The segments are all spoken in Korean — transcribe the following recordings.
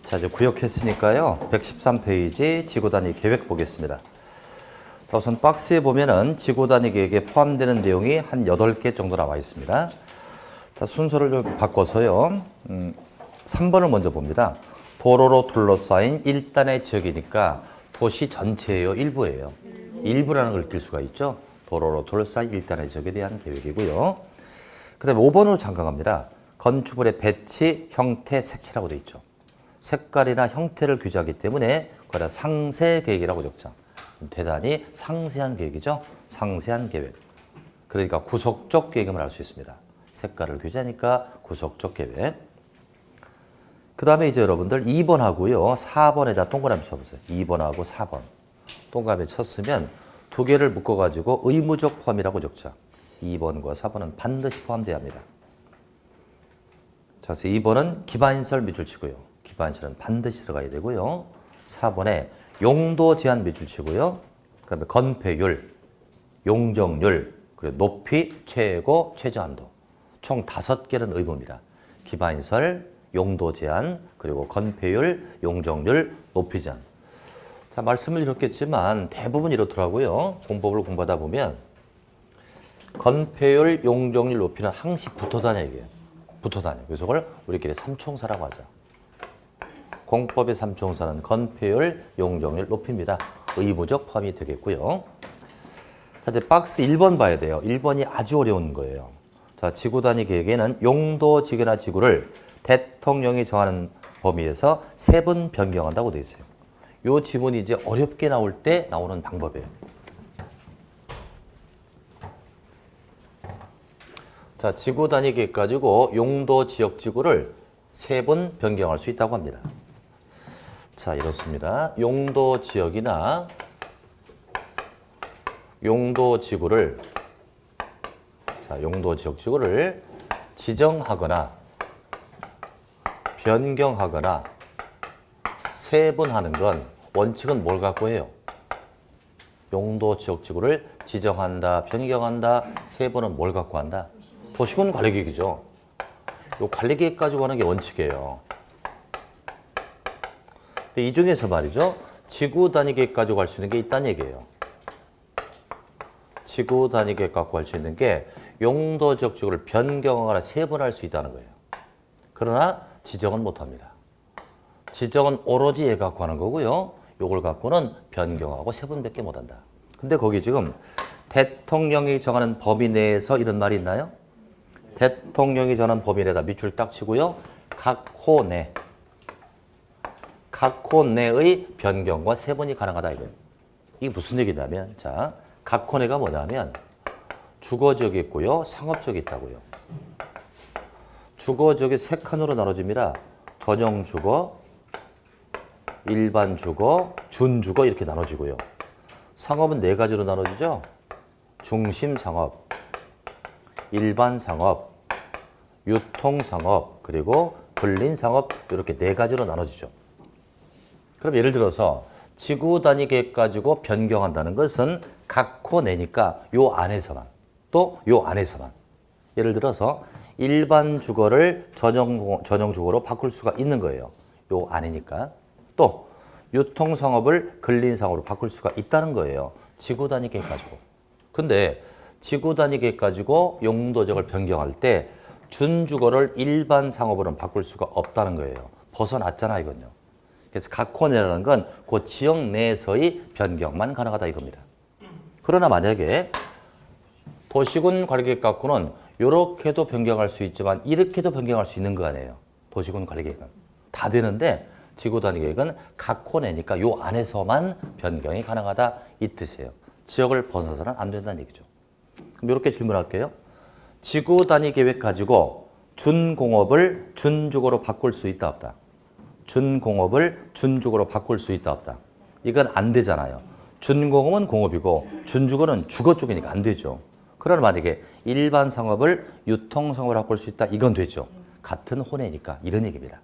자, 이제 구역했으니까요. 113페이지 지구단위 계획 보겠습니다. 자, 우선 박스에 보면은 지구단위 계획에 포함되는 내용이 한 8개 정도 나와 있습니다. 자, 순서를 좀 바꿔서요. 3번을 먼저 봅니다. 도로로 둘러싸인 1단의 지역이니까 도시 전체예요, 일부예요. 일부라는 걸 낄 수가 있죠. 도로로 둘러싸인 1단의 지역에 대한 계획이고요. 그 다음에 5번으로 잠깐 건축물의 배치, 형태, 색채라고 되어 있죠. 색깔이나 형태를 규제하기 때문에 그걸 상세 계획이라고 적죠. 대단히 상세한 계획이죠. 상세한 계획. 그러니까 구속적 계획임을 알 수 있습니다. 색깔을 규제하니까 구속적 계획. 그 다음에 이제 여러분들 2번하고요. 4번에다 동그라미 쳐보세요. 2번하고 4번. 동그라미 쳤으면 두 개를 묶어가지고 의무적 포함이라고 적죠. 2번과 4번은 반드시 포함돼야 합니다. 자, 그래서 2번은 기반시설 밑줄치고요. 기반시설은 반드시 들어가야 되고요. 4번에 용도 제한 밑줄치고요. 그 다음에 건폐율, 용적률, 그리고 높이, 최고, 최저한도. 총 5개는 의무입니다. 기반시설, 용도 제한, 그리고 건폐율, 용적률, 높이 제한. 자, 말씀을 드렸겠지만 대부분 이렇더라고요. 공법을 공부하다 보면 건폐율, 용적률, 높이는 항시 붙어 다녀 이게. 붙어 다녀. 그래서 그걸 우리끼리 삼총사라고 하죠. 공법의 삼총사는 건폐율, 용적률, 높이입니다. 의무적 포함이 되겠고요. 자, 이제 박스 1번 봐야 돼요. 1번이 아주 어려운 거예요. 자, 지구 단위 계획에는 용도 지구나 지구를 대통령이 정하는 범위에서 3번 변경한다고 되어 있어요. 이 지문이 이제 어렵게 나올 때 나오는 방법이에요. 자, 지구 단위 계획 가지고 용도 지역 지구를 3번 변경할 수 있다고 합니다. 자, 이렇습니다. 용도 지역이나 용도 지구를 용도 지역 지구를 지정하거나 변경하거나 3번 하는 건 원칙은 뭘 갖고 해요? 용도 지역 지구를 지정한다, 변경한다, 3번은 뭘 갖고 한다? 도시군 관리계획이죠. 이 관리계획 가지고 하는 게 원칙이에요. 근데 이 중에서 말이죠. 지구 단위 계획 가지고 할 수 있는 게 있다는 얘기예요. 지구 단위 계획 갖고 할 수 있는 게 용도 지역 지구를 변경하거나 3번 할 수 있다는 거예요. 그러나 지정은 못합니다. 지정은 오로지 얘 갖고 하는 거고요. 요걸 갖고는 변경하고 3번밖에 못한다. 근데 거기 지금 대통령이 정하는 범위 내에서 이런 말이 있나요? 대통령이 정하는 범위 내에다 밑줄 딱 치고요. 각 호 내의 변경과 3번이 가능하다 이거예요. 이게 무슨 얘기냐면, 자, 각 호 내가 뭐냐면 주거지역이 있고요. 상업지역이 있다고요. 주거지역이 3칸으로 나눠집니다. 전용주거, 일반주거, 준주거 이렇게 나눠지고요. 상업은 4가지로 나눠지죠. 중심상업, 일반상업, 유통상업, 그리고 근린상업 이렇게 4가지로 나눠지죠. 그럼 예를 들어서 지구 단위 계획 가지고 변경한다는 것은 각 호 내니까 요 안에서만, 또 요 안에서만. 예를 들어서 일반 주거를 전용 주거로 바꿀 수가 있는 거예요. 요 안이니까. 또 유통상업을 근린상업으로 바꿀 수가 있다는 거예요. 지구 단위 계획 가지고. 근데 지구 단위 계획 가지고 용도 지역을 변경할 때 준주거를 일반 상업으로는 바꿀 수가 없다는 거예요. 벗어났잖아 이건요. 그래서 각 호 내라는 건 그 지역 내에서의 변경만 가능하다 이겁니다. 그러나 만약에 도시군 관리계획 갖고는 이렇게도 변경할 수 있지만 이렇게도 변경할 수 있는 거 아니에요. 도시군 관리계획은. 다 되는데 지구 단위 계획은 각 호 내니까 요 안에서만 변경이 가능하다 이 뜻이에요. 지역을 벗어서는 안 된다는 얘기죠. 그럼 이렇게 질문할게요. 지구 단위 계획 가지고 준공업을 준주거로 바꿀 수 있다 없다? 준공업을 준주거로 바꿀 수 있다 없다? 이건 안 되잖아요. 준공업은 공업이고 준주거는 주거 쪽이니까 안 되죠. 그러나 만약에 일반 상업을 유통 상업으로 바꿀 수 있다? 이건 되죠. 같은 호내니까 이런 얘기입니다.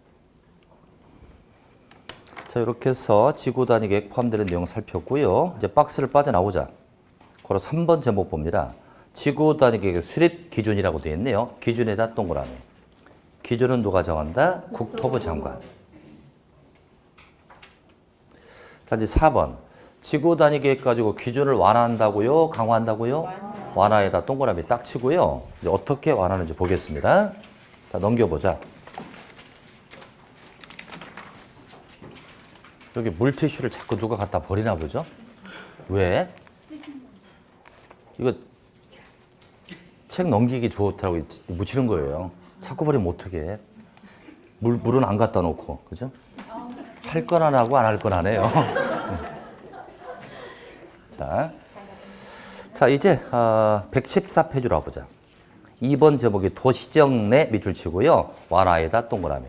자, 이렇게 해서 지구 단위 계획 포함되는 내용 살폈고요. 이제 박스를 빠져나오자. 그럼 3번 제목 봅니다. 지구 단위 계획 수립 기준이라고 되어 있네요. 기준에다 동그라미. 기준은 누가 정한다? 국토부 장관. 자, 이제 4번. 지구 단위 계획 가지고 기준을 완화한다고요? 강화한다고요? 완화에다 동그라미 딱 치고요. 이제 어떻게 완화하는지 보겠습니다. 자, 넘겨보자. 여기 물티슈를 자꾸 누가 갖다 버리나 보죠? 왜? 이거 책 넘기기 좋다고 묻히는 거예요. 자꾸 버리면 어떡해. 물은 안 갖다 놓고, 그죠? 할 건 안 하고 안 할 건 안 해요. 자, 이제 114페이지로 와보자. 2번 제목이 도시적 내 밑줄 치고요. 완화에다 동그라미.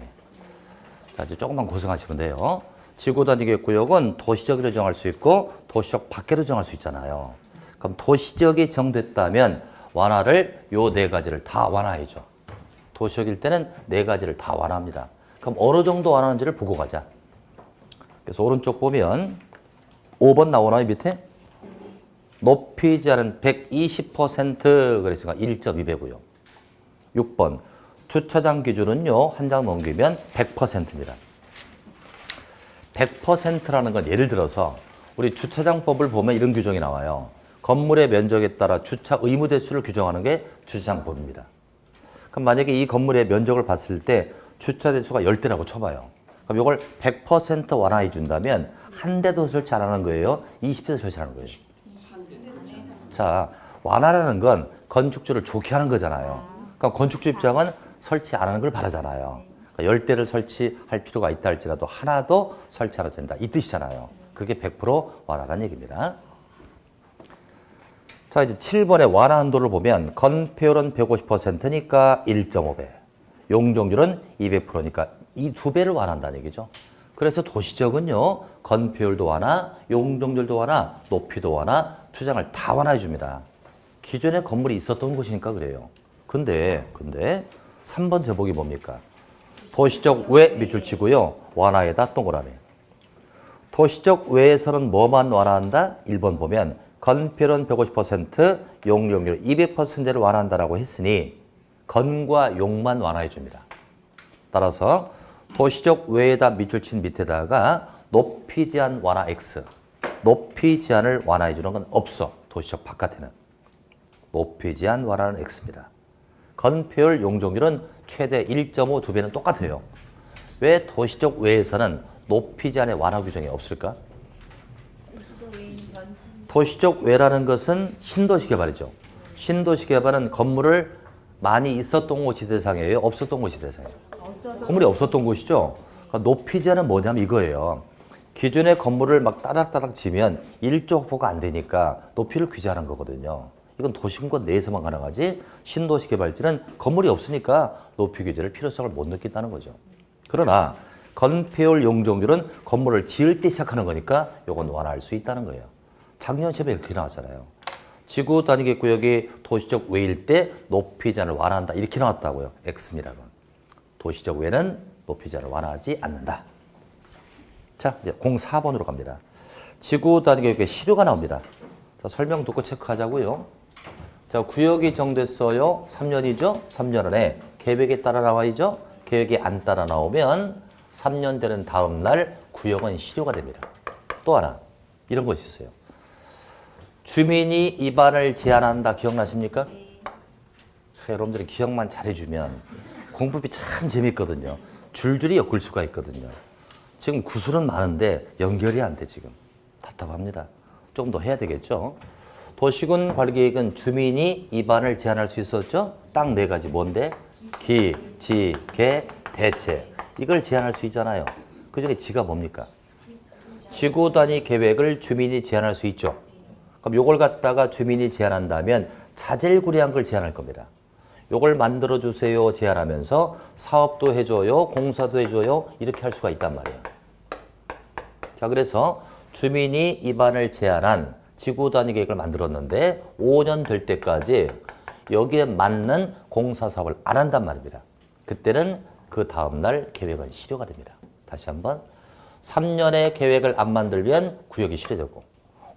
자, 이제 조금만 고생하시면 돼요. 지구 단위 계획 구역은 도시적으로 정할 수 있고 도시적 밖으로 정할 수 있잖아요. 그럼 도시적이 정됐다면 완화를 요 네 가지를 다 완화해줘. 도시적일 때는 네 가지를 다 완화합니다. 그럼 어느 정도 완화하는지를 보고 가자. 그래서 오른쪽 보면 5번 나오나요, 밑에? 높이지 않은 120% 그랬으니까 1.2배고요. 6번 주차장 기준은요. 한 장 넘기면 100%입니다. 100%라는 건 예를 들어서 우리 주차장법을 보면 이런 규정이 나와요. 건물의 면적에 따라 주차 의무 대수를 규정하는 게 주차장법입니다. 그럼 만약에 이 건물의 면적을 봤을 때 주차 대수가 10대라고 쳐봐요. 그럼 이걸 100% 완화해 준다면 한 대도 설치 안 하는 거예요? 20대도 설치 안 하는 거예요? 자, 완화라는 건 건축주를 좋게 하는 거잖아요. 그러니까 건축주 입장은 설치 안 하는 걸 바라잖아요. 그러니까 10대를 설치할 필요가 있다 할지라도 하나도 설치 안 해도 된다. 이 뜻이잖아요. 그게 100% 완화라는 얘기입니다. 자, 이제 7번의 완화 한도를 보면 건폐율은 150%니까 1.5배. 용적률은 200%니까 이 두 배를 완화한다는 얘기죠. 그래서 도시적은요. 건폐율도 완화, 용적률도 완화, 높이도 완화, 투장을 다 완화해 줍니다. 기존에 건물이 있었던 곳이니까 그래요. 근데 3번 제목이 뭡니까? 도시적 외 밑줄 치고요. 완화에다 동그라미. 도시적 외에서는 뭐만 완화한다? 1번 보면 건폐율은 150%, 용적률 200%를 완화한다라고 했으니 건과 용만 완화해 줍니다. 따라서 도시적 외에다 밑줄 친 밑에다가 높이 제한 완화 X. 높이 제한을 완화해 주는 건 없어. 도시적 바깥에는. 높이 제한 완화는 X입니다. 건폐율, 용적률은 최대 1.5, 2배는 똑같아요. 왜 도시적 외에서는 높이 제한의 완화 규정이 없을까? 도시적 외라는 것은 신도시 개발이죠. 신도시 개발은 건물을 많이 있었던 곳이 대상이에요? 없었던 곳이 대상이에요? 건물이 없었던 곳이죠. 그러니까 높이 제한은 뭐냐면 이거예요. 기존의 건물을 막 따닥따닥 지면 일조 확보가 안 되니까 높이를 규제하는 거거든요. 이건 도심권 내에서만 가능하지 신도시 개발지는 건물이 없으니까 높이 규제를 필요성을 못 느낀다는 거죠. 그러나 건폐율 용적률은 건물을 지을 때 시작하는 거니까 이건 완화할 수 있다는 거예요. 작년 시험에 이렇게 나왔잖아요. 지구 단위 구역이 도시적 외일 때 높이 제한을 완화한다. 이렇게 나왔다고요. X입니다. 도시적 외는 높이 제한을 완화하지 않는다. 자, 이제 04번으로 갑니다. 지구 단위 구역의 시료가 나옵니다. 자, 설명 듣고 체크하자고요. 자, 구역이 정됐어요. 3년이죠. 3년 안에 계획에 따라 나와야죠. 계획이 안 따라 나오면 3년 되는 다음 날 구역은 시료가 됩니다. 또 하나 이런 것이 있어요. 주민이 입안을 제한한다. 기억나십니까? 여러분들이 기억만 잘해주면 공부비 참 재밌거든요. 줄줄이 엮을 수가 있거든요. 지금 구술은 많은데 연결이 안 돼 지금. 답답합니다. 조금 더 해야 되겠죠. 도시군 관리계획은 주민이 입안을 제한할 수 있었죠. 딱 네 가지 뭔데? 기, 지, 개, 대체. 이걸 제한할 수 있잖아요. 그중에 지가 뭡니까? 지구 단위 계획을 주민이 제한할 수 있죠. 그럼 요걸 갖다가 주민이 제한한다면 자질구레한 걸 제한할 겁니다. 요걸 만들어주세요 제한하면서 사업도 해줘요, 공사도 해줘요 이렇게 할 수가 있단 말이에요. 자, 그래서 주민이 입안을 제한한 지구 단위 계획을 만들었는데 5년 될 때까지 여기에 맞는 공사 사업을 안 한단 말입니다. 그때는 그 다음 날 계획은 실효가 됩니다. 다시 한번 3년의 계획을 안 만들면 구역이 실효되고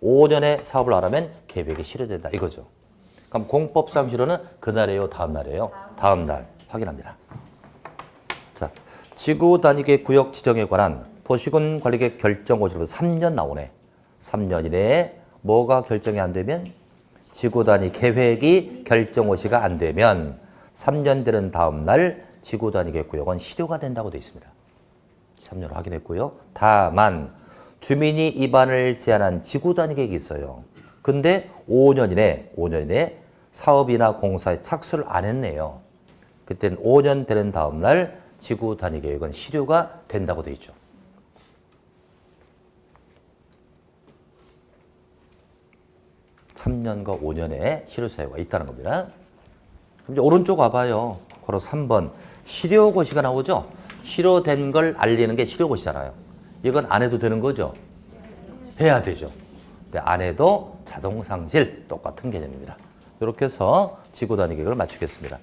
5년의 사업을 안 하면 계획이 실효된다 이거죠. 그럼 공법상 실효는 그날이에요, 다음 날이에요? 다음 날 확인합니다. 자, 지구 단위 계획 구역 지정에 관한 도시군 관리계획 결정 고시로 3년 나오네. 3년 이내에 뭐가 결정이 안 되면 지구 단위 계획이 결정 고시가 안 되면 3년 되는 다음 날 지구 단위 계획 구역은 실효가 된다고 되어 있습니다. 3년 확인했고요. 다만 주민이 입안을 제한한 지구 단위 계획이 있어요. 근데 5년 이내 사업이나 공사에 착수를 안 했네요. 그때는 5년 되는 다음 날 지구 단위 계획은 실효가 된다고 되어 있죠. (3년과) (5년의) 실효 사유가 있다는 겁니다. 그럼 이제 오른쪽 와봐요. 바로 3번 실효고시가 나오죠. 실효된 걸 알리는 게 실효고시잖아요. 이건 안 해도 되는 거죠. 해야 되죠. 근데 안 해도 자동상실 똑같은 개념입니다. 이렇게 해서 지구 단위 계획을 맞추겠습니다.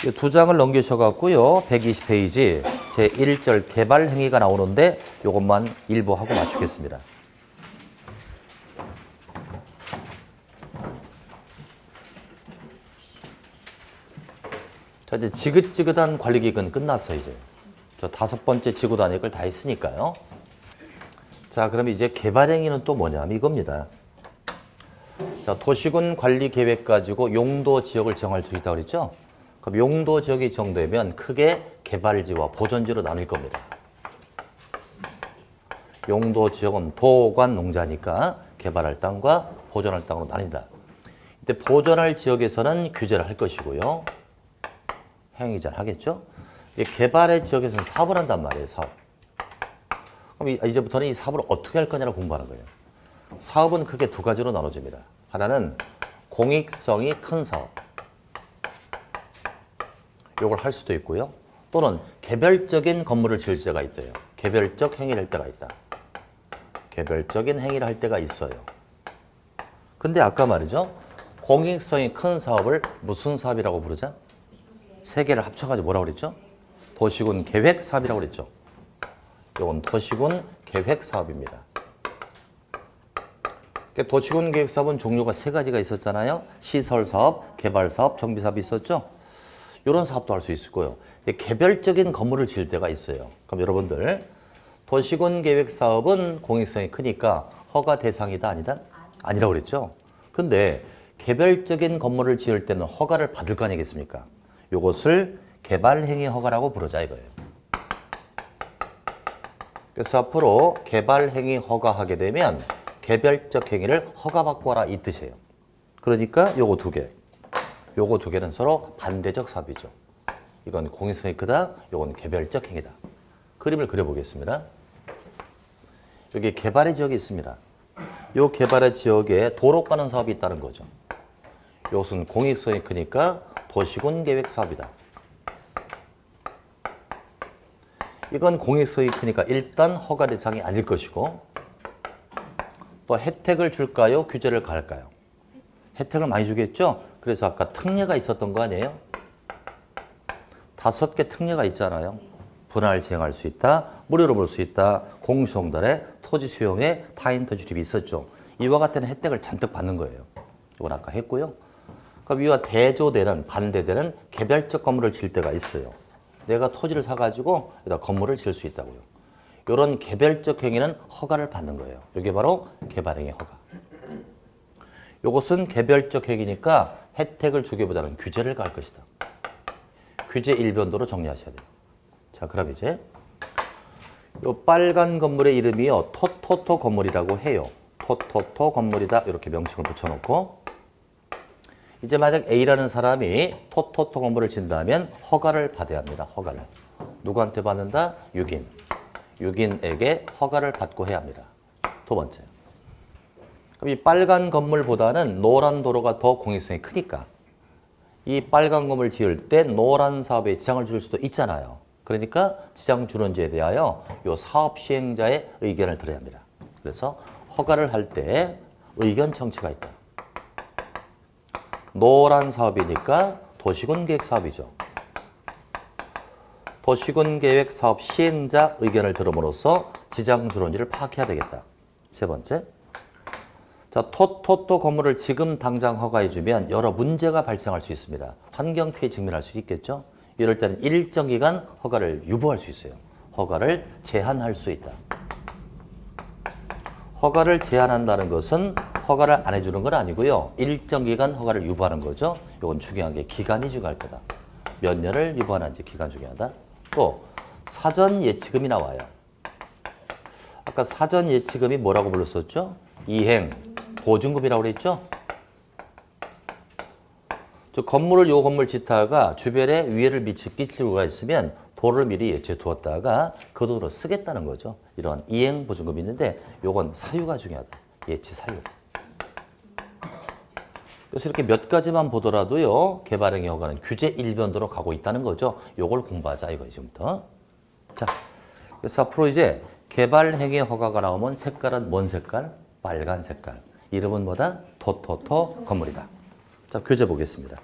이 두 장을 넘기셔갖고요. 120페이지 제1절 개발 행위가 나오는데 이것만 일부 하고 맞추겠습니다. 자, 이제 지긋지긋한 관리기획은 끝났어요, 이제. 저 5번째 지구 단위 계획을 다 했으니까요. 자, 그럼 이제 개발 행위는 또 뭐냐면 이겁니다. 자, 도시군 관리 계획 가지고 용도 지역을 정할 수 있다고 그랬죠? 그럼 용도 지역이 정되면 크게 개발지와 보전지로 나눌 겁니다. 용도 지역은 도관 농자니까 개발할 땅과 보존할 땅으로 나뉜다. 이때 보존할 지역에서는 규제를 할 것이고요. 행위자를 하겠죠? 개발의 지역에서는 사업을 한단 말이에요, 사업. 그럼 이제부터는 이 사업을 어떻게 할 거냐를 공부하는 거예요. 사업은 크게 두 가지로 나눠집니다. 하나는 공익성이 큰 사업. 이걸 할 수도 있고요. 또는 개별적인 건물을 지을 때가 있어요. 개별적 행위를 할 때가 있다. 개별적인 행위를 할 때가 있어요. 근데 아까 말이죠. 공익성이 큰 사업을 무슨 사업이라고 부르자? 세 개를 합쳐가지고 뭐라고 그랬죠? 도시군 계획 사업이라고 그랬죠. 이건 도시군 계획 사업입니다. 도시군 계획 사업은 종류가 세 가지가 있었잖아요. 시설 사업, 개발 사업, 정비 사업이 있었죠. 이런 사업도 할 수 있을 거예요. 개별적인 건물을 지을 때가 있어요. 그럼 여러분들 도시군 계획 사업은 공익성이 크니까 허가 대상이다 아니다? 아니라고 그랬죠. 근데 개별적인 건물을 지을 때는 허가를 받을 거 아니겠습니까? 이것을 개발행위 허가라고 부르자 이거예요. 그래서 앞으로 개발행위 허가하게 되면 개별적 행위를 허가받고 하라 이 뜻이에요. 그러니까 요거 두 개. 요거 두 개는 서로 반대적 사업이죠. 이건 공익성이 크다, 요건 개별적 행위다. 그림을 그려보겠습니다. 여기 개발의 지역이 있습니다. 요 개발의 지역에 도로 가는 사업이 있다는 거죠. 이것은 공익성이 크니까 도시군 계획 사업이다. 이건 공익성이 크니까 일단 허가 대상이 아닐 것이고 또 혜택을 줄까요? 규제를 가할까요? 혜택을 많이 주겠죠? 그래서 아까 특례가 있었던 거 아니에요? 5개 특례가 있잖아요. 분할 시행할 수 있다, 무료로 볼 수 있다, 공시홍달에 토지 수용에 타인 토지 출입이 있었죠. 이와 같은 혜택을 잔뜩 받는 거예요. 이건 아까 했고요. 그럼 이와 대조되는, 반대되는 개별적 건물을 지을 때가 있어요. 내가 토지를 사가지고 여기다 건물을 지을 수 있다고요. 이런 개별적 행위는 허가를 받는 거예요. 이게 바로 개발행위 허가. 이것은 개별적 행위니까 혜택을 주기보다는 규제를 가할 것이다. 규제 일변도로 정리하셔야 돼요. 자, 그럼 이제 이 빨간 건물의 이름이요. 토토토 건물이라고 해요. 토토토 건물이다. 이렇게 명칭을 붙여놓고 이제 만약 A라는 사람이 토토토 건물을 짓는다면 허가를 받아야 합니다. 허가를. 누구한테 받는다? 유긴. 유긴에게 허가를 받고 해야 합니다. 두 번째. 그럼 이 빨간 건물보다는 노란 도로가 더 공익성이 크니까 이 빨간 건물 지을 때 노란 사업에 지장을 줄 수도 있잖아요. 그러니까 지장 주는지에 대하여 이 사업 시행자의 의견을 들어야 합니다. 그래서 허가를 할 때 의견 청취가 있다. 노란 사업이니까 도시군 계획 사업이죠. 도시군 계획 사업 시행자 의견을 들음으로써 지장 주는지를 파악해야 되겠다. 세 번째. 자, 토토토 건물을 지금 당장 허가해주면 여러 문제가 발생할 수 있습니다. 환경 피해 직면할 수 있겠죠. 이럴 때는 일정 기간 허가를 유보할 수 있어요. 허가를 제한할 수 있다. 허가를 제한한다는 것은 허가를 안 해주는 건 아니고요. 일정 기간 허가를 유보하는 거죠. 이건 중요한 게 기간이 중요할 거다. 몇 년을 유보하는지 기간 중요하다. 또 사전 예치금이 나와요. 아까 사전 예치금이 뭐라고 불렀었죠? 이행 보증금이라고 그랬죠? 저 건물을 요 건물 짓다가 주변에 위해를 끼칠 수가 있으면 도를 미리 예치해 두었다가 그 돈으로 쓰겠다는 거죠. 이런 이행 보증금이 있는데 요건 사유가 중요하다. 예치 사유. 그래서 이렇게 몇 가지만 보더라도요. 개발행위 허가는 규제 일변도로 가고 있다는 거죠. 요걸 공부하자 이거 지금부터. 자, 그래서 앞으로 이제 개발행위 허가가 나오면 색깔은 뭔 색깔? 빨간 색깔. 이름은 뭐다? 토토토 건물이다. 자, 교재 보겠습니다.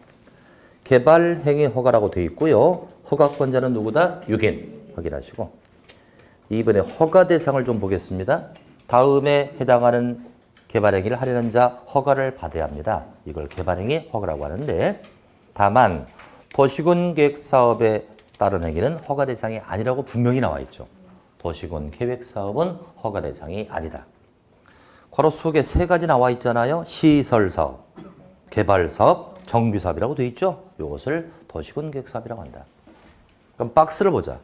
개발행위 허가라고 되어 있고요. 허가권자는 누구다? 6인. 확인하시고. 이번에 허가 대상을 좀 보겠습니다. 다음에 해당하는 개발행위를 하려는 자 허가를 받아야 합니다. 이걸 개발행위 허가라고 하는데 다만 도시군 계획 사업에 따른 행위는 허가 대상이 아니라고 분명히 나와 있죠. 도시군 계획 사업은 허가 대상이 아니다. 괄호 속에 세 가지 나와 있잖아요. 시설 사업, 개발 사업, 정비 사업이라고 되어 있죠. 이것을 도시군 계획 사업이라고 한다. 그럼 박스를 보자.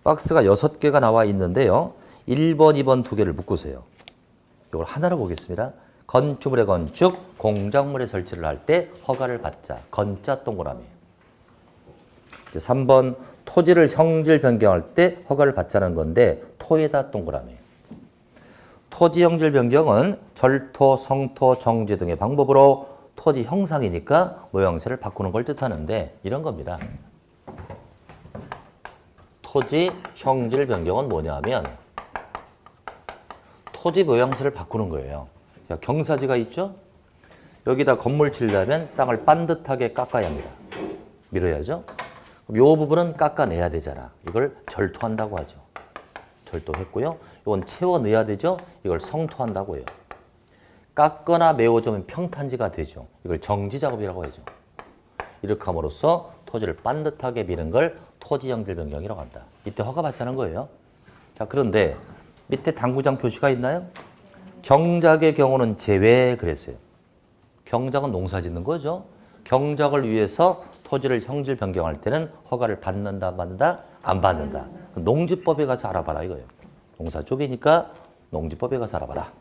박스가 6개가 나와 있는데요. 1번, 2번 두 개를 묶으세요. 이걸 하나로 보겠습니다. 건축물의 건축, 공작물의 설치를 할 때 허가를 받자. 건자 동그라미. 3번 토지를 형질 변경할 때 허가를 받자는 건데 토에다 동그라미. 토지 형질 변경은 절토, 성토, 정지 등의 방법으로 토지 형상이니까 모양새를 바꾸는 걸 뜻하는데 이런 겁니다. 토지 형질 변경은 뭐냐면 토지 모양새를 바꾸는 거예요. 경사지가 있죠? 여기다 건물 치려면 땅을 반듯하게 깎아야 합니다. 밀어야죠? 이 부분은 깎아내야 되잖아. 이걸 절토한다고 하죠. 절토했고요. 이건 채워내야 되죠? 이걸 성토한다고 해요. 깎거나 메워주면 평탄지가 되죠. 이걸 정지작업이라고 하죠. 이렇게 함으로써 토지를 반듯하게 미는 걸 토지 형질 변경이라고 한다. 이때 허가 받자는 거예요. 자, 그런데 밑에 당구장 표시가 있나요? 경작의 경우는 제외 그랬어요. 경작은 농사 짓는 거죠. 경작을 위해서 토지를 형질 변경할 때는 허가를 받는다, 안 받는다? 안 받는다. 농지법에 가서 알아봐라 이거예요. 농사 쪽이니까 농지법에 가서 알아봐라.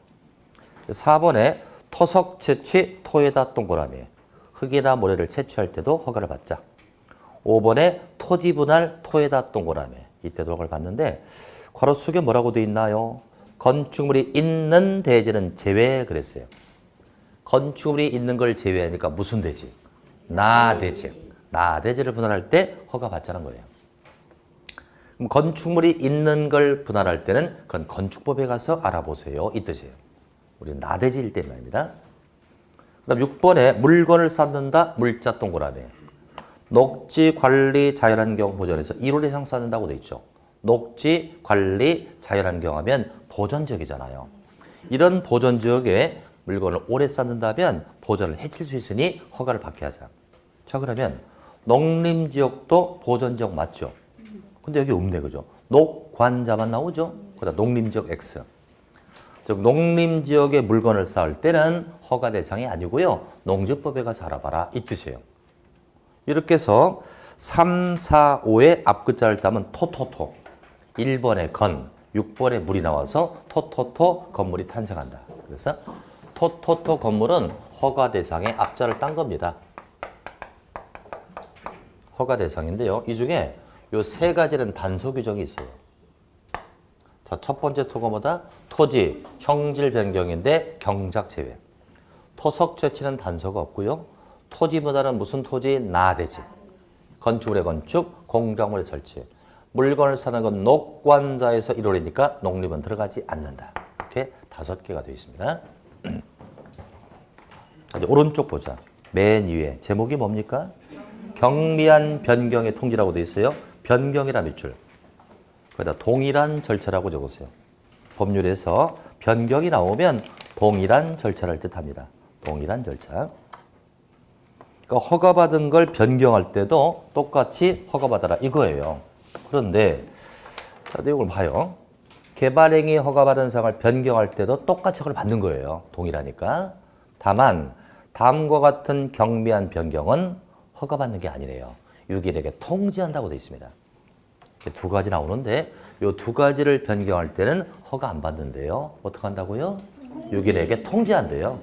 4번에 토석 채취 토에다 동그라미. 흙이나 모래를 채취할 때도 허가를 받자. 5번에 토지 분할 토에다 동그라미. 이때도 허가를 받는데 괄호 속에 뭐라고 돼 있나요? 건축물이 있는 대지는 제외 그랬어요. 건축물이 있는 걸 제외하니까 무슨 대지? 나대지. 나대지를 분할할 때 허가 받자는 거예요. 그럼 건축물이 있는 걸 분할할 때는 그건 건축법에 가서 알아보세요. 이 뜻이에요. 우리는 나대지일 때 말입니다. 그다음 6번에 물건을 쌓는다. 물자 동그라미. 녹지 관리 자연환경 보전에서 1월 이상 쌓는다고 돼 있죠. 녹지 관리 자연환경 하면 보전지역이잖아요. 이런 보전지역에 물건을 오래 쌓는다면 보전을 해칠 수 있으니 허가를 받게 하자. 자, 그러면 농림지역도 보전지역 맞죠? 근데 여기 없네, 그죠? 녹관자만 나오죠? 그다음 농림지역 X. 즉 농림지역에 물건을 쌓을 때는 허가 대상이 아니고요. 농지법에 가서 알아봐라 이 뜻이에요. 이렇게 해서 3, 4, 5의 앞글자를 따면 토토토. 1번에 건, 6번에 물이 나와서 토토토 건물이 탄생한다. 그래서 토토토 건물은 허가 대상의 앞자를 딴 겁니다. 허가 대상인데요. 이 중에 요 세 가지는 단서 규정이 있어요. 자, 첫 번째 토거보다 토지, 형질 변경인데 경작 제외. 토석 채취는 단서가 없고요. 토지보다는 무슨 토지? 나대지. 건축물의 건축, 공작물의 설치. 물건을 사는 건 녹관자에서 1월이니까 농림은 들어가지 않는다. 이렇게 5개가 되어 있습니다. 이제 오른쪽 보자. 맨 위에 제목이 뭡니까? 경미한 변경의 통지라고 되어 있어요. 변경이라 밑줄. 거기다 동일한 절차라고 적으세요. 법률에서 변경이 나오면 동일한 절차를 뜻합니다. 동일한 절차. 그러니까 허가받은 걸 변경할 때도 똑같이 허가받아라 이거예요. 그런데 자, 내용을 봐요. 개발행위 허가받은 사항을 변경할 때도 똑같이 허가를 받는 거예요. 동일하니까. 다만 다음과 같은 경미한 변경은 허가받는 게 아니래요. 유기인에게 통지한다고 되어 있습니다. 두 가지 나오는데 이 두 가지를 변경할 때는 허가 안 받는데요. 어떻게 한다고요? 유기인에게 통지한대요.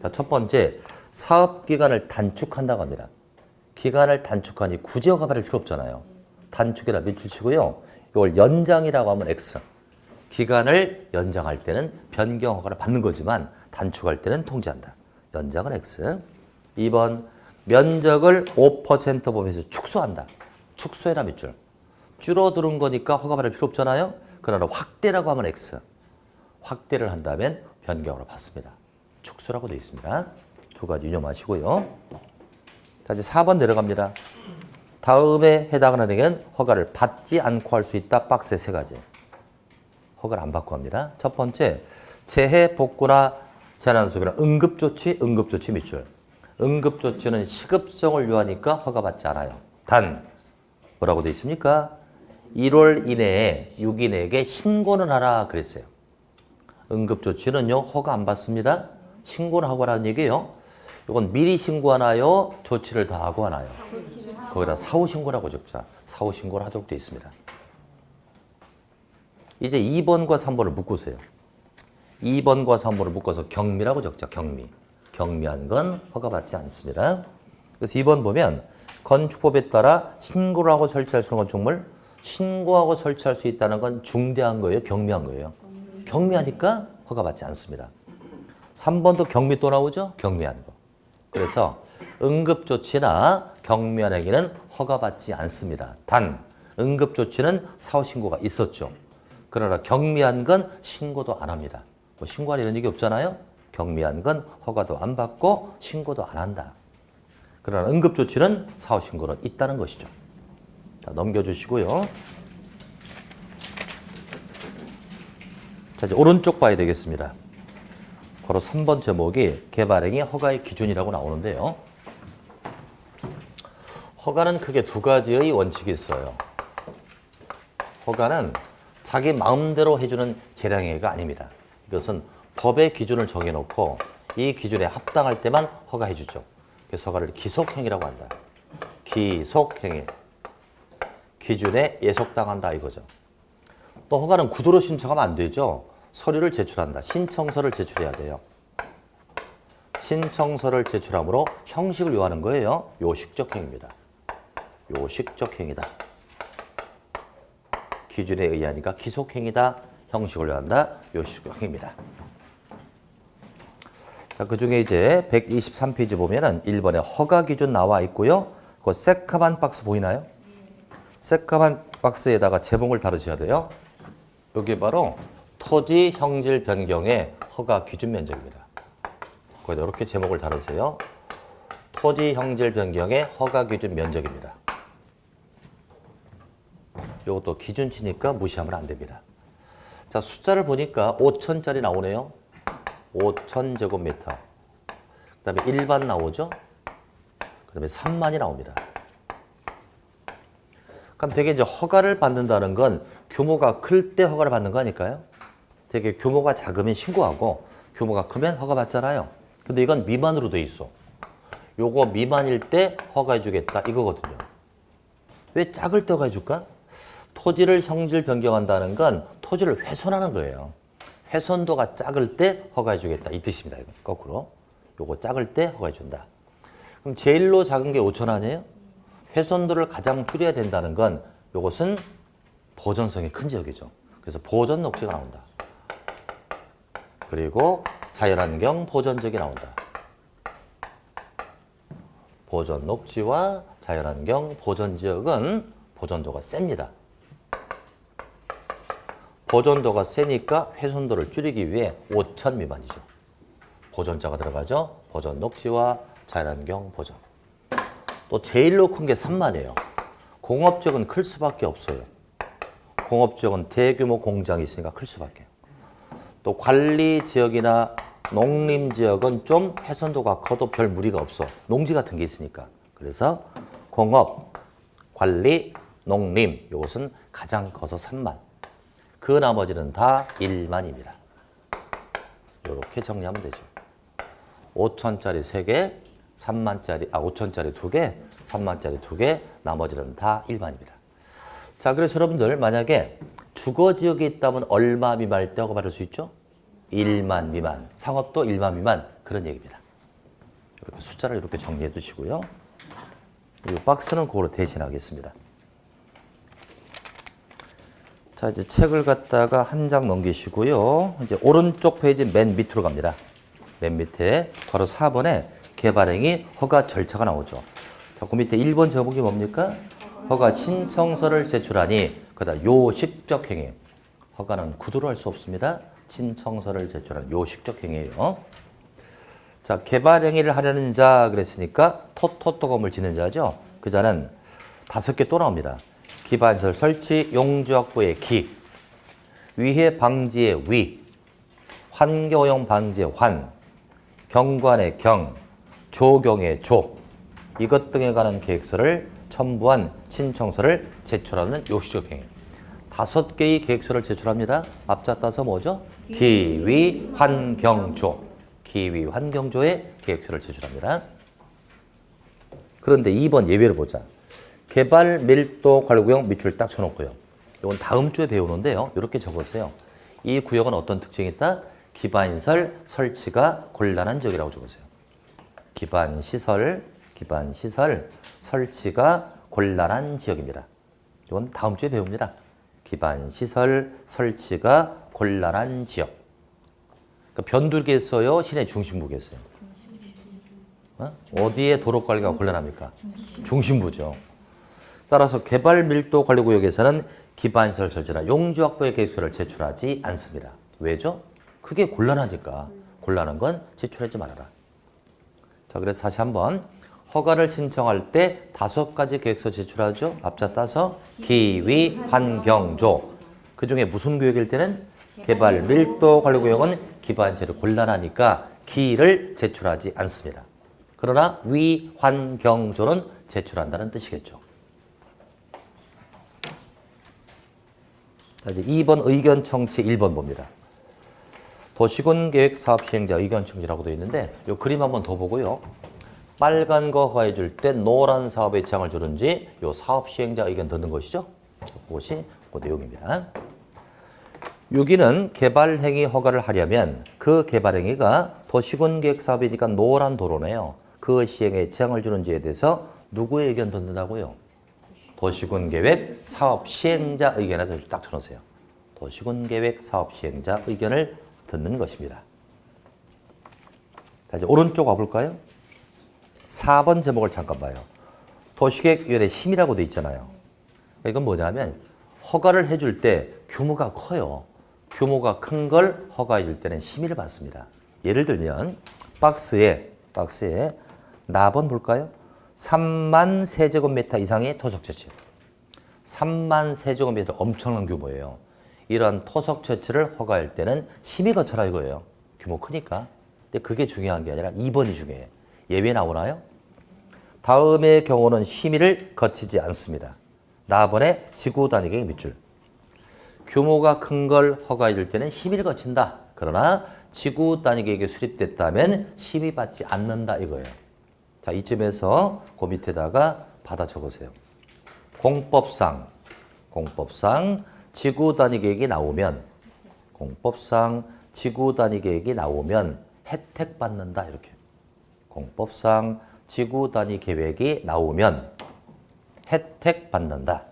자, 첫 번째, 사업기간을 단축한다고 합니다. 기간을 단축하니 굳이 허가 받을 필요 없잖아요. 단축이라 밑줄 치고요. 이걸 연장이라고 하면 X. 기간을 연장할 때는 변경 허가를 받는 거지만 단축할 때는 통지한다. 연장은 X. 2번, 면적을 5% 범위에서 축소한다. 축소해라 밑줄. 줄어드는 거니까 허가 받을 필요 없잖아요. 그러나 확대라고 하면 X. 확대를 한다면 변경으로 받습니다. 축소라고 되어 있습니다. 두 가지 유념하시고요. 자, 이제 4번 내려갑니다. 다음에 해당하는 행위는 허가를 받지 않고 할 수 있다. 박스에 세 가지. 허가를 안 받고 합니다. 첫 번째, 재해 복구나 재난 소비나 응급조치, 응급조치 밑줄. 응급조치는 시급성을 요하니까 허가받지 않아요. 단, 뭐라고 되어 있습니까? 1월 이내에 유기인에게 신고는 하라 그랬어요. 응급조치는요, 허가 안 받습니다. 신고는 하고 하라는 얘기예요. 이건 미리 신고하나요? 조치를 다 하고 하나요? 거기다 사후신고라고 적자. 사후신고를 하도록 되어 있습니다. 이제 2번과 3번을 묶으세요. 2번과 3번을 묶어서 경미라고 적자. 경미. 경미한 건 허가받지 않습니다. 그래서 2번 보면 건축법에 따라 신고를 하고 설치할 수 있는 건축물, 신고하고 설치할 수 있다는 건 중대한 거예요? 경미한 거예요? 경미하니까 허가받지 않습니다. 3번도 경미 또 나오죠? 경미한 거. 그래서 응급조치나 경미한 행위는 허가받지 않습니다. 단, 응급조치는 사후신고가 있었죠. 그러나 경미한 건 신고도 안 합니다. 뭐 신고할 이런 얘기 없잖아요? 경미한 건 허가도 안 받고 신고도 안 한다. 그러나 응급조치는 사후신고는 있다는 것이죠. 자, 넘겨주시고요. 자, 이제 오른쪽 봐야 되겠습니다. 바로 3번 제목이 개발행위 허가의 기준이라고 나오는데요. 허가는 크게 두 가지의 원칙이 있어요. 허가는 자기 마음대로 해주는 재량행위가 아닙니다. 이것은 법의 기준을 정해놓고 이 기준에 합당할 때만 허가해 주죠. 그래서 허가를 기속행위라고 한다. 기속행위. 기준에 예속당한다 이거죠. 또 허가는 구두로 신청하면 안 되죠. 서류를 제출한다. 신청서를 제출해야 돼요. 신청서를 제출함으로 형식을 요하는 거예요. 요식적 행위입니다. 요식적 행위다. 기준에 의하니까 기속행위다. 형식을 요한다. 요식적 행위입니다. 자, 그 중에 이제 123페이지 보면은 1번에 허가 기준 나와 있고요. 그 새카만 박스 보이나요? 새카만 박스에다가 제목을 다루셔야 돼요. 여기 바로 토지 형질 변경의 허가 기준 면적입니다. 거기다 이렇게 제목을 다루세요. 토지 형질 변경의 허가 기준 면적입니다. 이것도 기준치니까 무시하면 안 됩니다. 자, 숫자를 보니까 5,000짜리 나오네요. 5,000제곱미터. 그 다음에 1반 나오죠. 그 다음에 3만이 나옵니다. 그럼 되게 이제 허가를 받는다는 건 규모가 클 때 허가를 받는 거 아닐까요? 되게 규모가 작으면 신고하고 규모가 크면 허가 받잖아요. 근데 이건 미만으로 돼 있어. 요거 미만일 때 허가해 주겠다 이거거든요. 왜 작을 때 허가해 줄까? 토지를 형질 변경한다는 건 토지를 훼손하는 거예요. 훼손도가 작을 때 허가해 주겠다 이 뜻입니다. 이거 거꾸로. 요거 작을 때 허가해 준다. 그럼 제일로 작은 게 5천 아니에요? 훼손도를 가장 줄여야 된다는 건 이것은 보존성이 큰 지역이죠. 그래서 보존 녹지가 나온다. 그리고 자연환경 보존지역이 나온다. 보존 녹지와 자연환경 보존지역은 보존도가 셉니다. 보존도가 세니까 훼손도를 줄이기 위해 5천 미만이죠. 보존자가 들어가죠. 보존 녹지와 자연환경 보존. 또 제일로 큰 게 3만이에요. 공업지역은 클 수밖에 없어요. 공업지역은 대규모 공장이 있으니까 클 수밖에. 또 관리지역이나 농림지역은 좀 훼손도가 커도 별 무리가 없어. 농지 같은 게 있으니까. 그래서 공업, 관리, 농림 이것은 가장 커서 3만. 그 나머지는 다 1만입니다. 이렇게 정리하면 되죠. 5천짜리 3개, 5천짜리 2개, 3만짜리 2개, 나머지는 다 1만입니다. 자, 그래서 여러분들 만약에 주거지역에 있다면 얼마 미만일 때 허가 받을 수 있죠? 1만 미만, 상업도 1만 미만, 그런 얘기입니다. 이렇게 숫자를 이렇게 정리해 두시고요. 이 박스는 그거로 대신하겠습니다. 자, 이제 책을 갖다가 한 장 넘기시고요. 이제 오른쪽 페이지 맨 밑으로 갑니다. 맨 밑에 바로 4번에 개발행위 허가 절차가 나오죠. 자, 그 밑에 1번 제목이 뭡니까? 허가 신청서를 제출하니 그다음 요식적 행위. 허가는 구두로 할 수 없습니다. 신청서를 제출하는 요식적 행위예요. 자, 개발행위를 하려는 자 그랬으니까 토토토검을 지는 자죠. 그 자는 5개 또 나옵니다. 기반시설 설치, 용지 확보의 기, 위해 방지의 위, 환경오염 방지의 환, 경관의 경, 조경의 조, 이것 등에 관한 계획서를 첨부한 신청서를 제출하는 요식적 행위. 5개의 계획서를 제출합니다. 앞자 따서 뭐죠? 기위, 환경조. 기위, 환경조의 계획서를 제출합니다. 그런데 2번 예외를 보자. 개발 밀도 관리구역 밑줄 딱 쳐놓고요. 이건 다음 주에 배우는데요. 이렇게 적으세요. 이 구역은 어떤 특징이 있다? 기반시설 설치가 곤란한 지역이라고 적으세요. 기반시설 설치가 곤란한 지역입니다. 이건 다음 주에 배웁니다. 기반시설 설치가 곤란한 지역. 그러니까 변두리겠어요? 시내 중심부겠어요? 어디에 도로관리가 곤란합니까? 중심부죠. 따라서 개발 밀도 관리 구역에서는 기반시설 설치나 용지 확보의 계획서를 제출하지 않습니다. 왜죠? 그게 곤란하니까. 곤란한 건 제출하지 말아라. 자, 그래서 다시 한번 허가를 신청할 때 5가지 계획서 제출하죠. 앞자 따서 기위, 환경조. 그중에 무슨 구역일 때는 개발 밀도 관리 구역은 기반시설이 곤란하니까 기를 제출하지 않습니다. 그러나 위, 환경조는 제출한다는 뜻이겠죠. 자, 이제 2번 의견 청취 1번 봅니다. 도시군 계획 사업 시행자 의견 청취라고 되어 있는데 이 그림 한번 더 보고요. 빨간 거 허가해 줄 때 노란 사업에 지장을 주는지 이 사업 시행자 의견 듣는 것이죠. 그것이 그 내용입니다. 6위는 개발 행위 허가를 하려면 그 개발 행위가 도시군 계획 사업이니까 노란 도로네요. 그 시행에 지장을 주는지에 대해서 누구의 의견 듣는다고요? 도시군 계획 사업 시행자 의견에 딱 쳐놓으세요. 도시군 계획 사업 시행자 의견을 듣는 것입니다. 자, 이제 오른쪽 와볼까요? 4번 제목을 잠깐 봐요. 도시계획위원회 심의라고 돼 있잖아요. 이건 뭐냐면 허가를 해줄 때 규모가 커요. 규모가 큰 걸 허가해 줄 때는 심의를 받습니다. 예를 들면 박스에 나번 볼까요? 3만 세제곱미터 이상의 토속 채취. 3만 세제곱미터 엄청난 규모예요. 이런 토속 채취를 허가할 때는 심의 거쳐라 이거예요. 규모 크니까. 근데 그게 중요한 게 아니라 2번이 중요해요. 예외 나오나요? 다음의 경우는 심의를 거치지 않습니다. 나번에 지구 단위계획 밑줄. 규모가 큰 걸 허가해 줄 때는 심의를 거친다. 그러나 지구 단위계획이 수립됐다면 심의받지 않는다 이거예요. 자, 이쯤에서 그 밑에다가 받아 적으세요. 공법상 지구 단위계획이 나오면 혜택 받는다 이렇게. 공법상 지구 단위 계획이 나오면 혜택 받는다.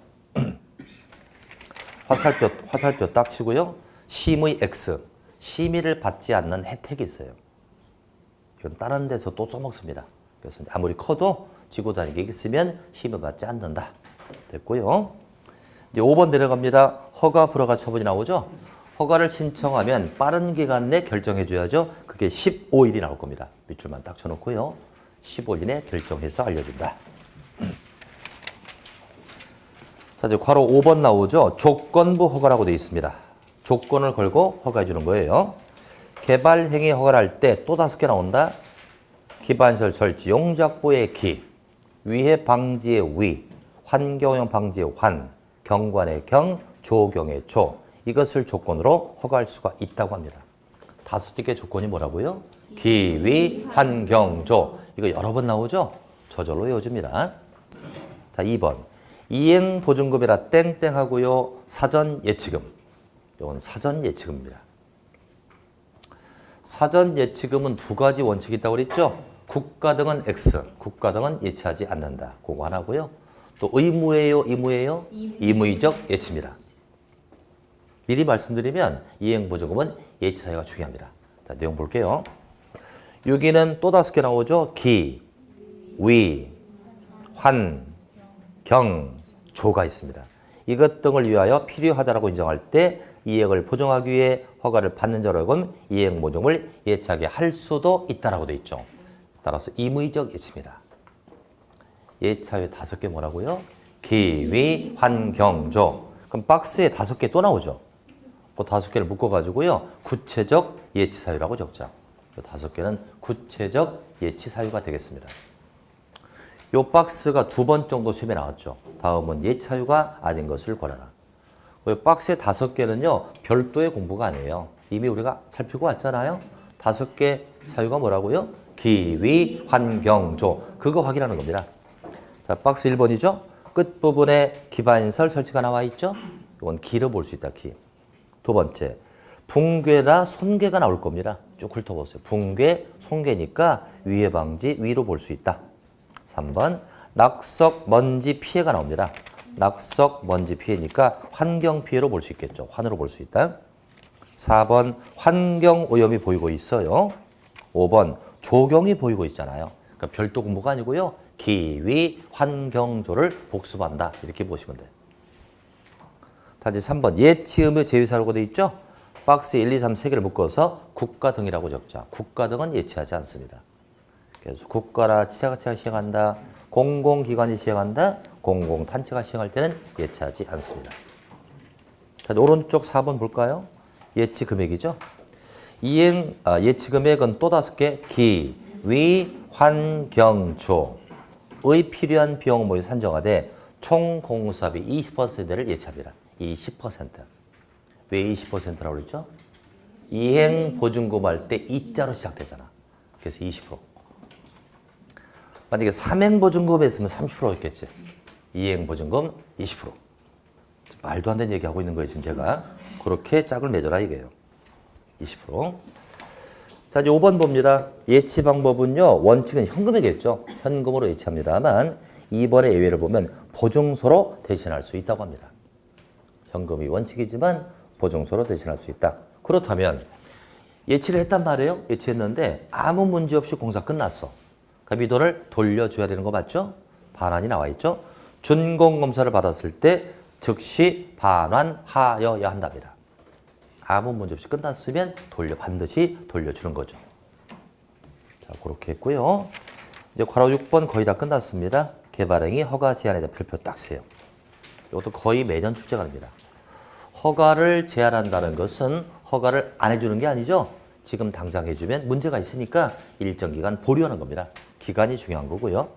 화살표 딱 치고요. 심의 X. 심의를 받지 않는 혜택이 있어요. 이건 다른 데서 또 써먹습니다. 그래서 아무리 커도 지구 단위 계획이 있으면 심의 받지 않는다. 됐고요. 이제 5번 내려갑니다. 허가 불허가 처분이 나오죠. 허가를 신청하면 빠른 기간 내 결정해 줘야죠. 그게 15일이 나올 겁니다. 밑줄만 딱 쳐놓고요. 15일 이내 결정해서 알려준다. 자, 이제 괄호 5번 나오죠. 조건부 허가라고 되어 있습니다. 조건을 걸고 허가해 주는 거예요. 개발 행위 허가를 할 때 또 5개 나온다. 기반시설 설치, 용지 확보의 기, 위해 방지의 위, 환경오염 방지의 환, 경관의 경, 조경의 조. 이것을 조건으로 허가할 수가 있다고 합니다. 5개 조건이 뭐라고요? 기위, 환경조. 이거 여러 번 나오죠? 저절로 외워줍니다. 자, 2번. 이행보증금이라 땡땡하고요. 사전 예치금. 이건 사전 예치금입니다. 사전 예치금은 2가지 원칙이 있다고 그랬죠? 국가 등은 X, 국가 등은 예치하지 않는다. 그거 하나고요. 또 의무예요, 의무예요? 의무의적 예치입니다. 미리 말씀드리면 이행보증금은 예치하기가 중요합니다. 자, 내용 볼게요. 여기는 또 5개 나오죠? 기, 위, 환, 경, 조가 있습니다. 이것 등을 위하여 필요하다라고 인정할 때 이행을 보증하기 위해 허가를 받는 자로금 이행보증을 예치하게 할 수도 있다라고 되어 있죠. 따라서 임의적 예치입니다. 예치하여 5개 뭐라고요? 기위, 환경조. 그럼 박스에 5개 또 나오죠. 그 5개를 묶어가지고요. 구체적 예치 사유라고 적자. 이 5개는 구체적 예치 사유가 되겠습니다. 이 박스가 2번 정도 시험에 나왔죠. 다음은 예치 사유가 아닌 것을 고르라. 이 박스의 5개는요. 별도의 공부가 아니에요. 이미 우리가 살피고 왔잖아요. 5개 사유가 뭐라고요? 기위, 환경조. 그거 확인하는 겁니다. 자, 박스 1번이죠. 끝부분에 기반인설 설치가 나와 있죠. 이건 기를 볼 수 있다. 기. 2번째, 붕괴나 손괴가 나올 겁니다. 쭉 훑어보세요. 붕괴, 손괴니까 위해 방지, 위로 볼 수 있다. 3번, 낙석, 먼지 피해가 나옵니다. 낙석, 먼지 피해니까 환경 피해로 볼 수 있겠죠. 환으로 볼 수 있다. 4번, 환경 오염이 보이고 있어요. 5번, 조경이 보이고 있잖아요. 그러니까 별도 공부가 아니고요. 기위, 환경조를 복습한다. 이렇게 보시면 돼요. 단지 3번 예치의무 제외사유가 되어 있죠. 박스 1, 2, 3 3개를 묶어서 국가 등이라고 적자. 국가 등은 예치하지 않습니다. 그래서 국가나 지자체가 시행한다. 공공기관이 시행한다. 공공단체가 시행할 때는 예치하지 않습니다. 자, 오른쪽 4번 볼까요? 예치 금액이죠. 예치 금액은 또 5개. 기, 위, 환, 조. 의 필요한 비용 모두 산정하되 총 공사비 20%를 예치합니다. 20%. 왜 20%라고 그랬죠? 이행보증금 할 때 이자로 시작되잖아. 그래서 20%. 만약에 삼행보증금에 있으면 30%였겠지. 이행보증금 20%. 말도 안 되는 얘기하고 있는 거예요, 지금 제가. 그렇게 짝을 맺어라 이게요. 20%. 자, 이제 5번 봅니다. 예치 방법은요, 원칙은 현금이겠죠. 현금으로 예치합니다만, 2번의 예외를 보면 보증서로 대신할 수 있다고 합니다. 현금이 원칙이지만 보증서로 대신할 수 있다. 그렇다면 예치를 했단 말이에요. 예치했는데 아무 문제 없이 공사 끝났어. 그럼 이 돈을 돌려줘야 되는 거 맞죠? 반환이 나와 있죠. 준공검사를 받았을 때 즉시 반환하여야 한답니다. 아무 문제 없이 끝났으면 반드시 돌려주는 거죠. 자, 그렇게 했고요. 이제 괄호 6번 거의 다 끝났습니다. 개발행위 허가 제한에 대한 별표 딱 세요. 이것도 거의 매년 출제가 됩니다. 허가를 제한한다는 것은 허가를 안 해주는 게 아니죠. 지금 당장 해주면 문제가 있으니까 일정 기간 보류하는 겁니다. 기간이 중요한 거고요.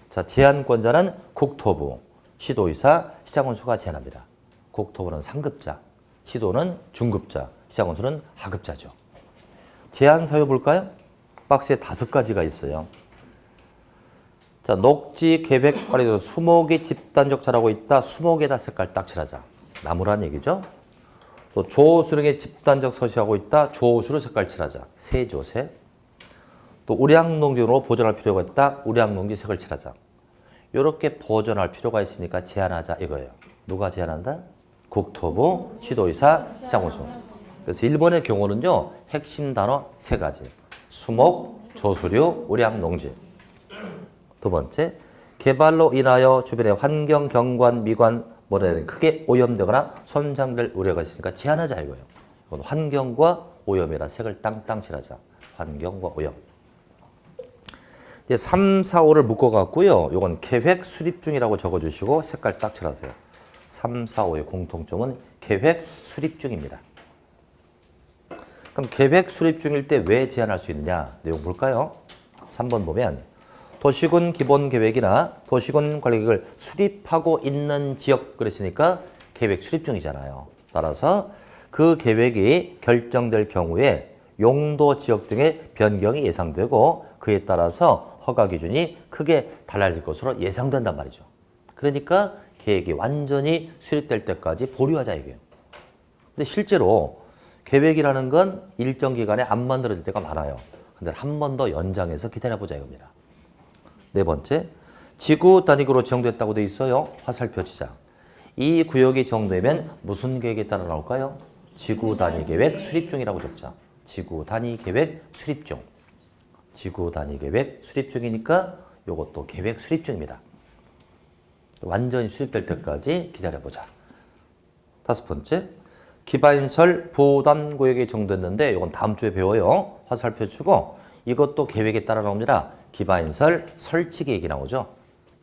자, 제한권자는 국토부, 시도의사, 시장원수가 제한합니다. 국토부는 상급자, 시도는 중급자, 시장원수는 하급자죠. 제한 사유 볼까요? 박스에 5가지가 있어요. 자, 녹지 계획 관리에서 수목이 집단적 자라고 있다. 수목에다 색깔 딱 칠하자. 나무란 얘기죠. 또 조수령의 집단적 서식하고 있다. 조수로 색깔 칠하자. 세조세. 또 우량농지로 보존할 필요가 있다. 우량농지 색을 칠하자. 이렇게 보존할 필요가 있으니까 제한하자 이거예요. 누가 제한한다? 국토부, 시도의사, 시장원수. 그래서 1번의 경우는요. 핵심 단어 3가지. 수목, 조수류, 우량농지. 2번째, 개발로 인하여 주변의 환경, 경관, 미관, 뭐라 크게 오염되거나 손상될 우려가 있으니까 제한하자 이거예요. 이건 환경과 오염이라 색을 땅땅 칠하자. 환경과 오염. 이제 3, 4, 5를 묶어갖고요. 이건 계획 수립 중이라고 적어주시고 색깔 딱 칠하세요. 3, 4, 5의 공통점은 계획 수립 중입니다. 그럼 계획 수립 중일 때 왜 제한할 수 있느냐? 내용 볼까요? 3번 보면 도시군 기본계획이나 도시군 관리계획을 수립하고 있는 지역 그랬으니까 계획 수립 중이잖아요. 따라서 그 계획이 결정될 경우에 용도 지역 등의 변경이 예상되고 그에 따라서 허가 기준이 크게 달라질 것으로 예상된단 말이죠. 그러니까 계획이 완전히 수립될 때까지 보류하자 이게요. 근데 실제로 계획이라는 건 일정 기간에 안 만들어질 때가 많아요. 근데 한 번 더 연장해서 기다려보자 이겁니다. 네 번째, 지구 단위구로 지정됐다고 돼 있어요. 화살표 지정. 이 구역이 지정되면 무슨 계획에 따라 나올까요? 지구 단위 계획 수립 중이라고 적자. 지구 단위 계획 수립 중. 지구 단위 계획 수립 중이니까 이것도 계획 수립 중입니다. 완전히 수립될 때까지 기다려보자. 다섯 번째, 기반시설 부담 구역이 정됐는데 이건 다음 주에 배워요. 화살표 주고 이것도 계획에 따라 나옵니다. 기반시설 설치 계획이 나오죠.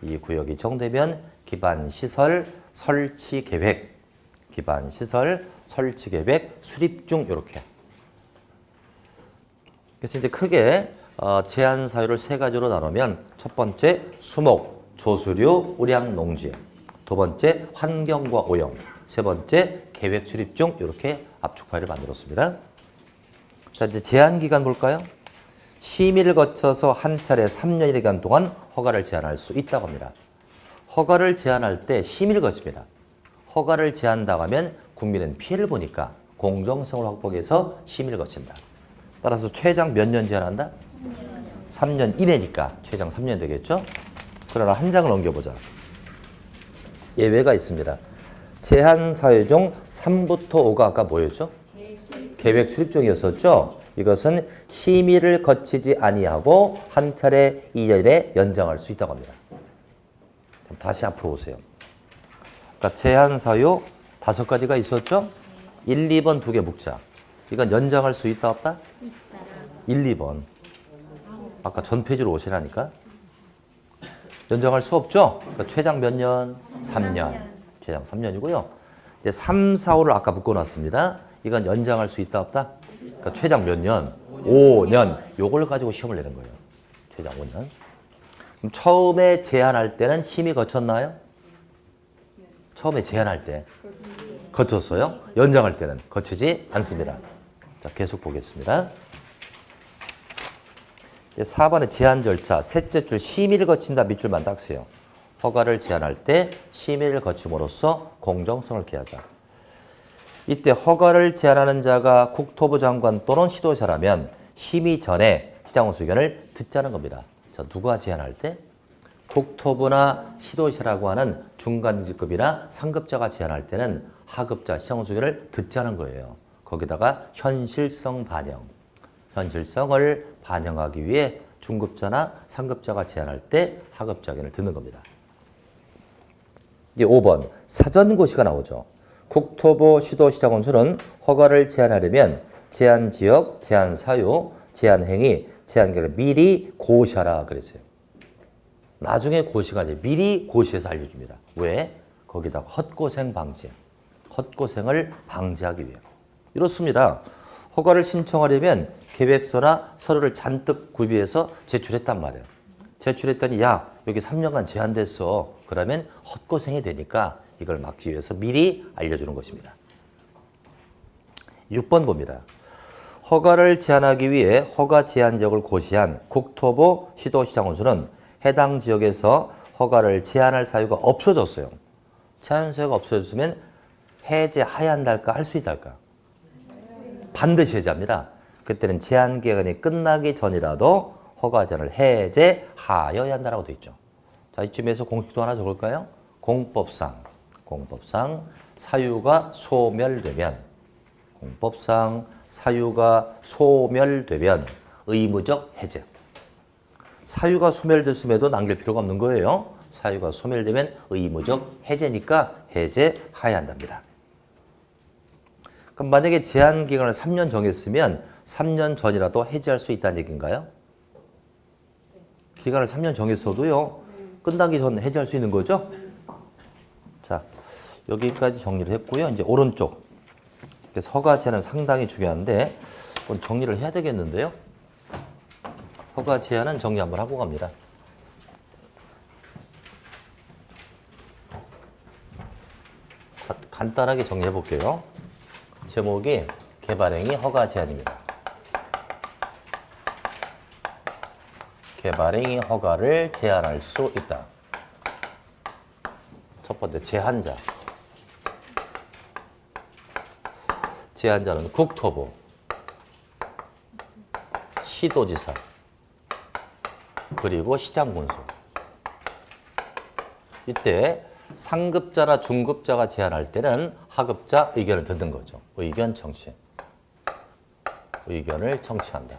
이 구역이 정되면 기반시설 설치 계획, 기반시설 설치 계획 수립 중 이렇게. 그래서 이제 크게 제한 사유를 세 가지로 나누면 첫 번째 수목, 조수류, 우량, 농지. 두 번째 환경과 오염. 세 번째 계획 수립 중 이렇게 압축 파일을 만들었습니다. 자, 이제 제한 기간 볼까요? 심의를 거쳐서 한 차례 3년의 기간 동안 허가를 제한할 수 있다고 합니다. 허가를 제한할 때 심의를 거칩니다. 허가를 제한다고 하면 국민은 피해를 보니까 공정성을 확보하기 위해서 심의를 거친다. 따라서 최장 몇 년 제한한다? 3년 이내니까 최장 3년 되겠죠? 그러나 한 장을 넘겨보자. 예외가 있습니다. 제한 사유 중 3부터 5가 아까 뭐였죠? 계획 수립 중이었었죠? 이것은 심의를 거치지 아니하고 한 차례 2년에 연장할 수 있다고 합니다. 다시 앞으로 오세요. 그러니까 제한 사유 5가지가 있었죠? 1, 2번 2개 묵자. 이건 연장할 수 있다 없다? 있다. 1, 2번. 아까 전 페이지로 오시라니까. 연장할 수 없죠? 그러니까 최장 몇 년? 3년. 최장 3년이고요. 이제 3, 4, 5를 아까 묶어놨습니다. 이건 연장할 수 있다 없다? 그러니까 최장 몇 년? 5년. 요걸 가지고 시험을 내는 거예요. 최장 5년. 그럼 처음에 제한할 때는 심의 거쳤나요? 처음에 제한할 때 거쳤어요. 연장할 때는 거치지 않습니다. 자, 계속 보겠습니다. 4번의 제한 절차, 셋째 줄 심의를 거친다 밑줄만 딱 세요. 허가를 제한할 때 심의를 거침으로써 공정성을 기하자. 이때 허가를 제한하는 자가 국토부 장관 또는 시도자라면 심의 전에 시장훈수 의견을 듣자는 겁니다. 자, 누가 제한할 때? 국토부나 시도시라고 하는 중간직급이나 상급자가 제한할 때는 하급자 시장훈수 의견을 듣자는 거예요. 거기다가 현실성 반영. 현실성을 반영하기 위해 중급자나 상급자가 제한할 때 하급자 의견을 듣는 겁니다. 이제 5번 사전고시가 나오죠. 국토부 시도시장원수는 허가를 제한하려면 제한 지역, 제한 사유, 제한 행위, 제한 결을 미리 고시하라 그랬어요. 나중에 고시가 아니라 미리 고시해서 알려줍니다. 왜? 거기다가 헛고생 방지. 헛고생을 방지하기 위해. 이렇습니다. 허가를 신청하려면 계획서나 서류를 잔뜩 구비해서 제출했단 말이에요. 제출했더니 야 여기 3년간 제한됐어. 그러면 헛고생이 되니까 이걸 막기 위해서 미리 알려주는 것입니다. 6번 봅니다. 허가를 제한하기 위해 허가 제한 지역을 고시한 국토부 시도시장원수는 해당 지역에서 허가를 제한할 사유가 없어졌어요. 제한 사유가 없어졌으면 해제해야 한달까 할 수 있달까? 반드시 해제합니다. 그때는 제한 기간이 끝나기 전이라도 허가 제한을 해제하여야 한다라고 되어 있죠. 자, 이쯤에서 공식도 하나 적을까요? 공법상 사유가 소멸되면 의무적 해제. 사유가 소멸됐음에도 남길 필요가 없는 거예요. 사유가 소멸되면 의무적 해제니까 해제해야 한답니다. 그럼 만약에 제한 기간을 3년 정했으면 3년 전이라도 해제할 수 있다는 얘기인가요? 기간을 3년 정했어도요. 끝나기 전 해제할 수 있는 거죠? 자, 여기까지 정리를 했고요. 이제 오른쪽. 그래서 허가 제한은 상당히 중요한데 그건 정리를 해야 되겠는데요. 허가 제한은 정리 한번 하고 갑니다. 간단하게 정리해 볼게요. 제목이 개발행위 허가 제한입니다. 개발행위 허가를 제한할 수 있다. 첫 번째, 제한자. 제한자는 국토부, 시도지사, 그리고 시장군수. 이때 상급자나 중급자가 제한할 때는 하급자 의견을 듣는 거죠. 의견 청취. 의견을 청취한다.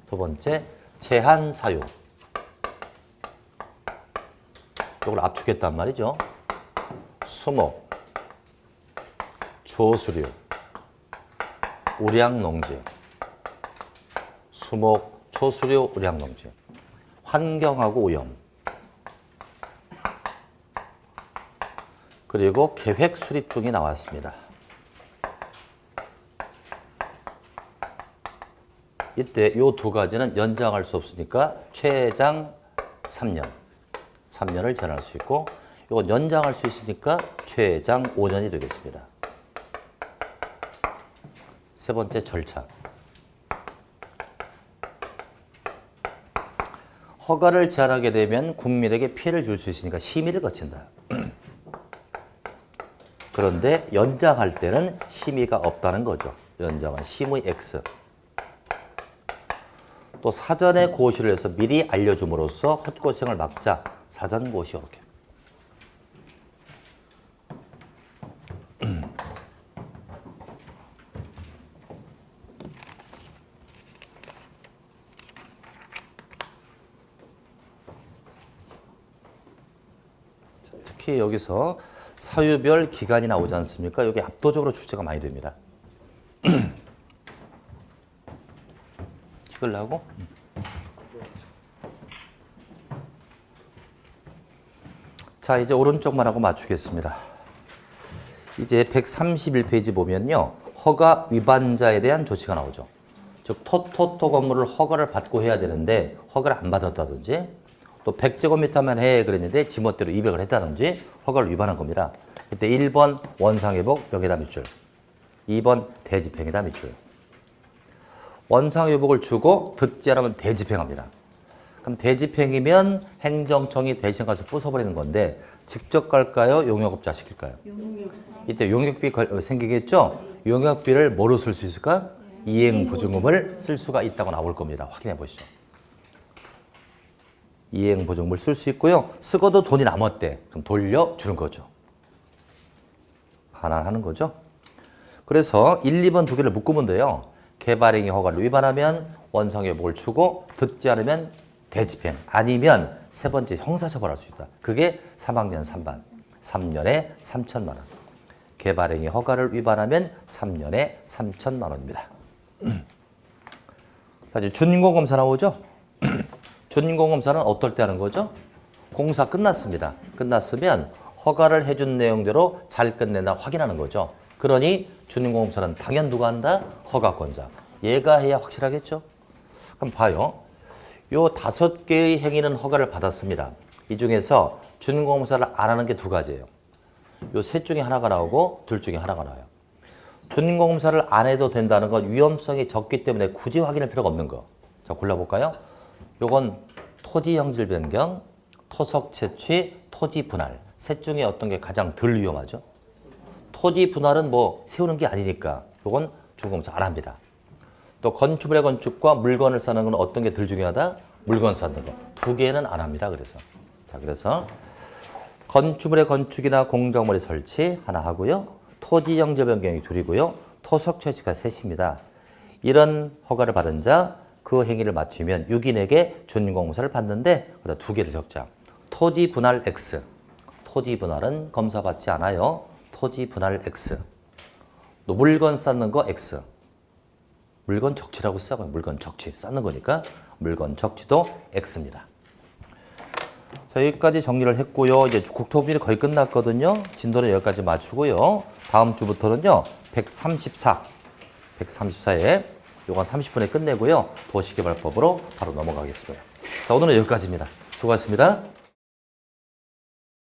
두 번째, 제한 사유. 이걸 압축했단 말이죠. 수목, 조수류, 우량농지. 수목, 조수류, 우량농지. 환경하고 오염. 그리고 계획 수립 중이 나왔습니다. 이때 이 두 가지는 연장할 수 없으니까 최장 3년. 3년을 제한할 수 있고, 이건 연장할 수 있으니까 최장 5년이 되겠습니다. 세 번째, 절차. 허가를 제한하게 되면 국민에게 피해를 줄 수 있으니까 심의를 거친다. 그런데 연장할 때는 심의가 없다는 거죠. 연장은 심의 X. 또 사전에 고시를 해서 미리 알려줌으로써 헛고생을 막자. 사전 고시 이렇게. 특히 여기서 사유별 기간이 나오지 않습니까? 여기 압도적으로 출제가 많이 됩니다. 찍으려고? 자, 이제 오른쪽만 하고 맞추겠습니다. 이제 131페이지 보면요. 허가 위반자에 대한 조치가 나오죠. 즉, 토토토 건물을 허가를 받고 해야 되는데 허가를 안 받았다든지 또 100제곱미터만 해 그랬는데 지멋대로 200을 했다든지 허가를 위반한 겁니다. 그때 1번 원상회복 명예다 밑줄, 2번 대집행이다 밑줄. 원상회복을 주고 듣지 않으면 대집행합니다. 그럼 대집행이면 행정청이 대신 가서 부숴버리는 건데 직접 갈까요? 용역업자 시킬까요? 이때 용역비 생기겠죠? 용역비를 뭐로 쓸 수 있을까? 이행보증금을 쓸 수가 있다고 나올 겁니다. 확인해 보시죠. 이행보증금을 쓸 수 있고요. 쓰고도 돈이 남았대. 그럼 돌려주는 거죠. 반환하는 거죠. 그래서 1, 2번 두 개를 묶으면 돼요. 개발행위 허가를 위반하면 원상회복을 주고 듣지 않으면 대집행, 아니면 세 번째 형사처벌할 수 있다. 그게 3학년 3반, 3년에 3천만 원. 개발행위 허가를 위반하면 3년에 3천만 원입니다. 자, 이제 준공검사 나오죠? 준공검사는 어떨 때 하는 거죠? 공사 끝났습니다. 끝났으면 허가를 해준 내용대로 잘 끝냈나 확인하는 거죠. 그러니 준공검사는 당연 누가 한다? 허가권자. 얘가 해야 확실하겠죠? 그럼 봐요. 요 5개의 행위는 허가를 받았습니다. 이 중에서 준공검사를 안 하는 게 두 가지예요. 요 셋 중에 하나가 나오고 둘 중에 하나가 나와요. 준공검사를 안 해도 된다는 건 위험성이 적기 때문에 굳이 확인할 필요가 없는 거. 자, 골라볼까요? 요건 토지 형질 변경, 토석 채취, 토지 분할. 셋 중에 어떤 게 가장 덜 위험하죠? 토지 분할은 뭐 세우는 게 아니니까 요건 준공검사 안 합니다. 또 건축물의 건축과 물건을 사는 건 어떤 게 덜 중요하다? 물건 사는 거. 두 개는 안 합니다. 그래서 건축물의 건축이나 공정물의 설치 하나 하고요. 토지 형질 변경이 둘이고요. 토석 채취가 셋입니다. 이런 허가를 받은 자 그 행위를 마치면 6인에게 준공검사를 받는데 두 개를 적자. 토지 분할 X. 토지 분할은 검사받지 않아요. 토지 분할 X. 또 물건 쌓는 거 X. 물건 적치라고 써요. 물건 적치. 쌓는 거니까 물건 적치도 X입니다. 자, 여기까지 정리를 했고요. 이제 국토부이 거의 끝났거든요. 진도는 여기까지 맞추고요. 다음 주부터는요. 134에 요건 30분에 끝내고요. 도시개발법으로 바로 넘어가겠습니다. 자, 오늘은 여기까지입니다. 수고하셨습니다.